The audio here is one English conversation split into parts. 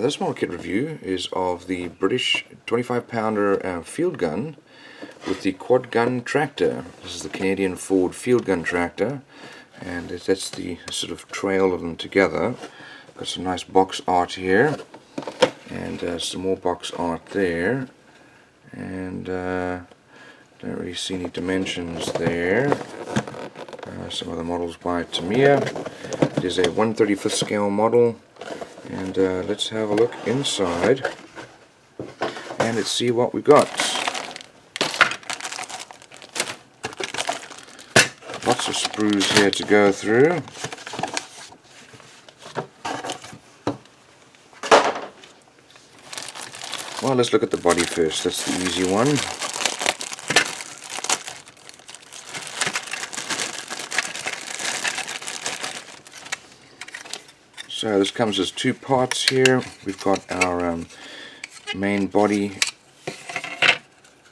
This model kit review is of the British 25-pounder field gun with the quad gun tractor. This is the Canadian Ford field gun tractor, and that's the sort of trail of them together. Got some nice box art here, and some more box art there, and don't really see any dimensions there. Some other models by Tamiya. It is a 1/35th scale model. And let's have a look inside and let's see what we got. Lots of sprues here to go through. Well, let's look at the body first. That's the easy one. So this comes as two parts here. We've got our main body,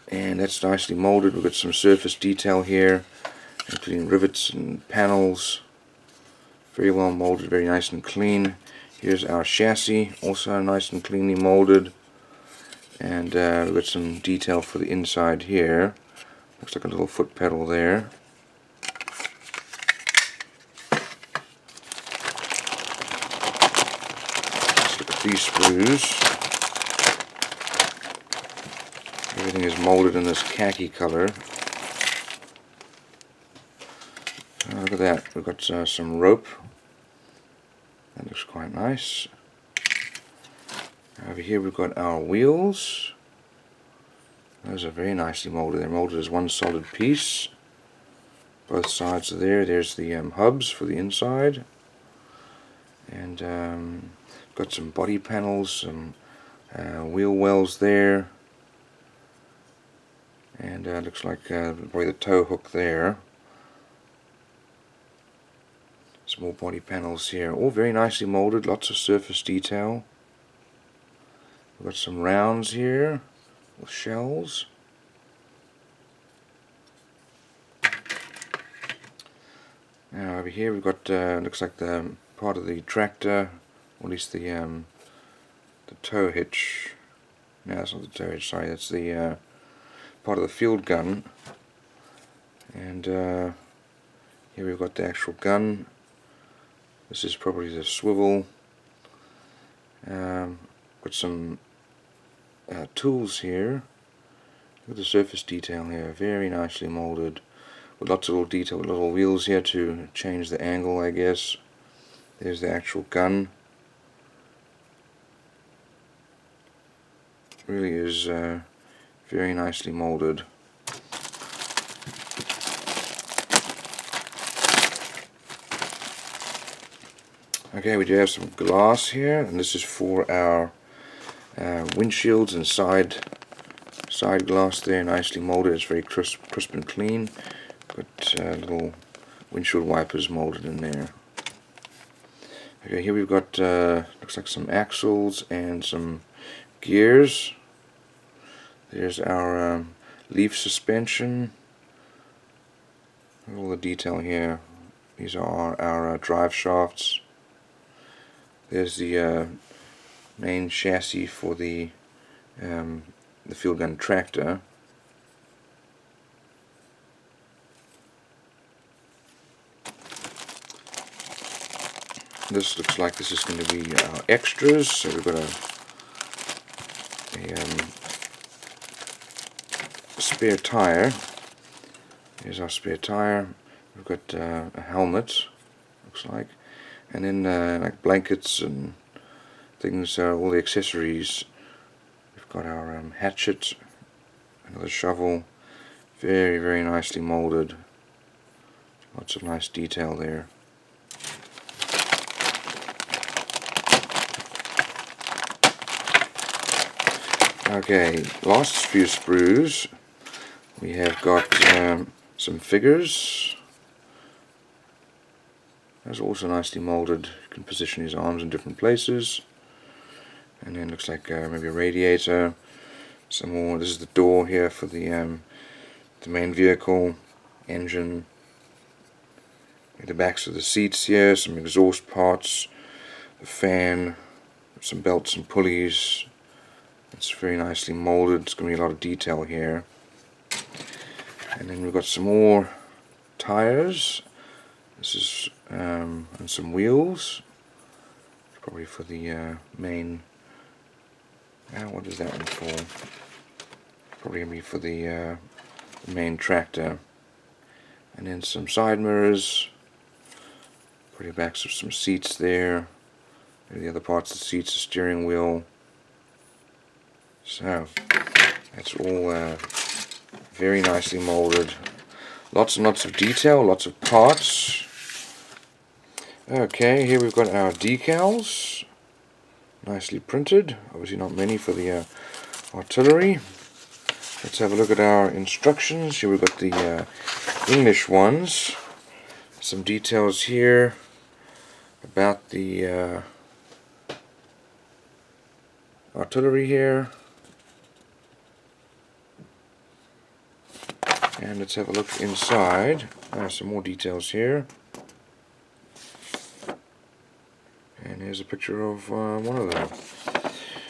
and that's nicely molded. We've got some surface detail here, including rivets and panels. Very well molded, very nice and clean. Here's our chassis, also nice and cleanly molded. And we've got some detail for the inside here. Looks like a little foot pedal there. These sprues. Everything is molded in this khaki color. Look at that. We've got some rope. That looks quite nice. Over here we've got our wheels. Those are very nicely molded. They're molded as one solid piece. Both sides are there. There's the hubs for the inside. And got some body panels, some wheel wells there, and looks like probably the tow hook there. Some more body panels here, all very nicely molded, lots of surface detail. We've got some rounds here with shells. Now over here we've got looks like the part of the tractor, or at least the tow hitch. No, that's not the tow hitch, sorry, that's the part of the field gun. And here we've got the actual gun. This is probably the swivel. Got some tools here. Look at the surface detail here, very nicely molded, with lots of little detail, with little wheels here to change the angle, I guess. There's the actual gun. Really is very nicely molded. Okay, we do have some glass here, and this is for our windshields and side glass there, nicely molded. It's very crisp and clean. Got little windshield wipers molded in there. Okay, here we've got looks like some axles and some gears. There's our leaf suspension. All the detail here. These are our drive shafts. There's the main chassis for the field gun tractor. This looks like this is going to be our extras. So we've got a spare tire. Here's our spare tire. We've got a helmet, looks like, and then like blankets and things, all the accessories. We've got our hatchet, another shovel, very nicely molded. Lots of nice detail there. Okay, last few sprues. We have got some figures. That's also nicely molded. You can position his arms in different places. And then looks like maybe a radiator. Some more. This is the door here for the main vehicle. engine. The backs of the seats here, some exhaust parts, the fan, some belts and pulleys. It's very nicely molded. It's going to be a lot of detail here. And then we've got some more tires. This is and some wheels. Probably for the main. What is that one for? Probably going to be for the main tractor. And then some side mirrors. Pretty backs of some seats there. The other parts of the seats, the steering wheel. So that's all very nicely molded. Lots and lots of detail, lots of parts. Okay, here we've got our decals. Nicely printed. Obviously not many for the artillery. Let's have a look at our instructions. Here we've got the English ones. Some details here about the artillery here. And let's have a look inside. Some more details here. And here's a picture of one of them.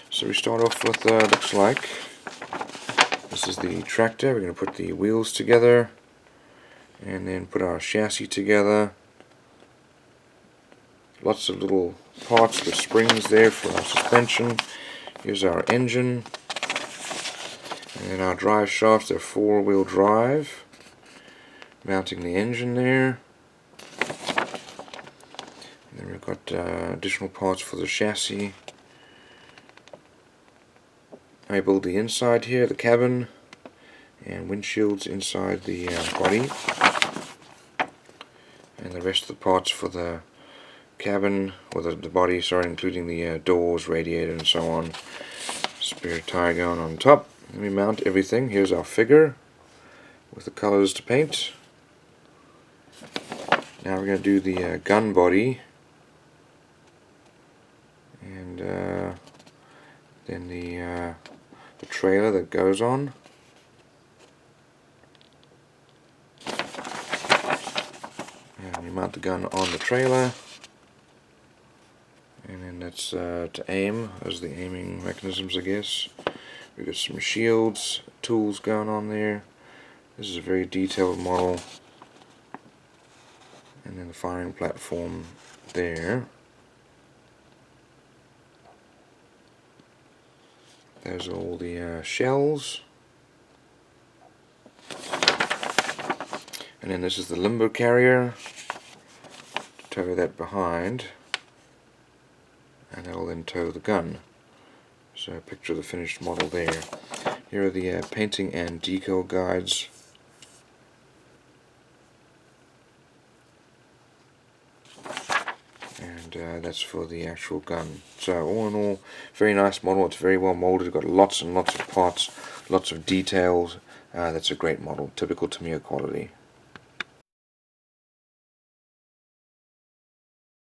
So we start off with, looks like, this is the tractor. We're going to put the wheels together and then put our chassis together. Lots of little parts with springs there for our suspension. Here's our engine. And then our drive shafts, they're 4-wheel drive. Mounting the engine there. And then we've got additional parts for the chassis. I build the inside here, the cabin, and windshields inside the body. And the rest of the parts for the cabin, or the body, sorry, including the doors, radiator, and so on. Spare tire going on top. Let me mount everything. Here's our figure with the colors to paint. Now we're going to do the gun body, and then the trailer that goes on. And we mount the gun on the trailer, and then that's to aim. Those are the aiming mechanisms, I guess. We've got some shields, tools going on there. This is a very detailed model. And then the firing platform there. Those are all the shells. And then this is the limber carrier. To tow that behind. And that will then tow the gun. So picture the finished model there. Here are the painting and decal guides. And that's for the actual gun. So all in all, very nice model. It's very well molded. Got lots and lots of parts, lots of details. That's a great model. Typical Tamiya quality.